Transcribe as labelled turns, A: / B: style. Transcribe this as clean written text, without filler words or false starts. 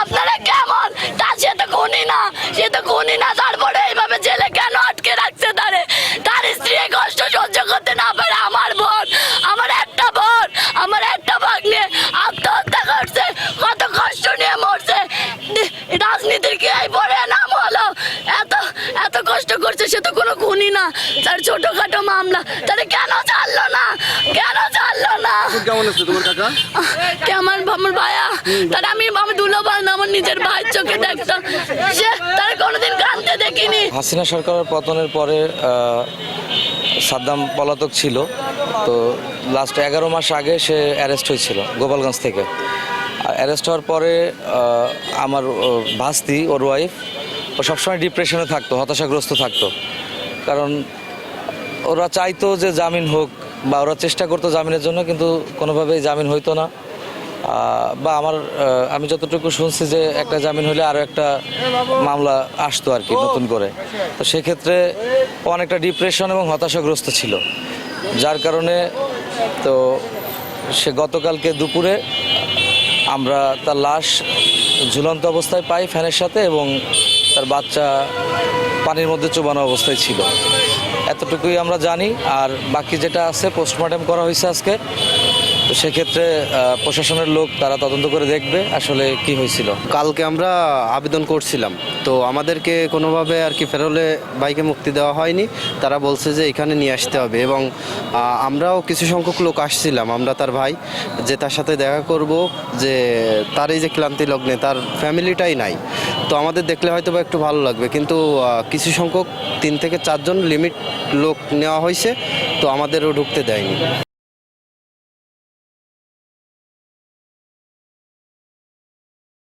A: আপনারা কেমন সে তো খুনি না, সে তো খুনি না, তারপরে এইভাবে জেলে কেন আটকে রাখছে তারে? তার স্ত্রী কষ্ট সহ্য করতে না পারে। আমার বোন, আমার একটা বোন, আমার একটা ভাগ্নে আত্মহত্যা করছে, কত কষ্ট নিয়ে মরছে। রাজনীতির কি এই পরে নাম হলো? এত এত কষ্ট করছে, সে তো কোনো খুনি না, তার ছোটখাটো মামলা, তারে কেন ছাড়লো না? কেন ছাড়লো না?
B: কেমন আছে তোমার কাকা?
A: আমার ভাইয়া, তার আমি দুলো ভাই না, আমার নিজের ভাইয়ের চোখে দেখতাম, সে তার কোনোদিন কাঁদতে দেখিনি।
C: হাসিনা সরকারের পতনের পরে সাদ্দাম পলাতক ছিল, তো লাস্ট 11 মাস আগে সে অ্যারেস্ট হয়েছিল গোপালগঞ্জ থেকে। অ্যারেস্ট হওয়ার পরে আমার ভাস্তি, ওর ওয়াইফ, ও সবসময় ডিপ্রেশনে থাকতো, হতাশাগ্রস্ত থাকতো। কারণ ওরা চাইতো যে জামিন হোক, বা ওরা চেষ্টা করতো জামিনের জন্য, কিন্তু কোনোভাবেই জামিন হইতো না। বা আমি যতটুকু শুনছি যে একটা জামিন হলে আরও একটা মামলা আসতো আর কি নতুন করে। তো সেক্ষেত্রে অনেকটা ডিপ্রেশন এবং হতাশাগ্রস্ত ছিল, যার কারণে তো সে গতকালকে দুপুরে আমরা তার লাশ ঝুলন্ত অবস্থায় পাই ফ্যানের সাথে, এবং তার বাচ্চা পানির মধ্যে চুবানো অবস্থায় ছিল। এতটুকুই আমরা জানি। আর বাকি যেটা আছে পোস্টমর্টেম করা হয়েছে আজকে, তো সেক্ষেত্রে প্রশাসনের লোক তারা তদন্ত করে দেখবে আসলে কি হয়েছিল।
D: কালকে আমরা আবেদন করছিলাম, তো আমাদেরকে কোনোভাবে আর কি ফেরোলে বাইকে মুক্তি দেওয়া হয়নি। তারা বলছে যে এখানে নিয়ে আসতে হবে, এবং আমরাও কিছু সংখ্যক লোক আসছিলাম, আমরা তার ভাই, যে তার সাথে দেখা করব, যে তার এই যে ক্লান্তি লগ্নে তার ফ্যামিলিটাই নাই। তো আমাদের দেখলে হয়তো বা একটু ভালো লাগবে, কিন্তু কিছু সংখ্যক 3 থেকে 4 জন লিমিট লোক নেওয়া হয়েছে, তো আমাদেরও ঢুকতে দেয়নি।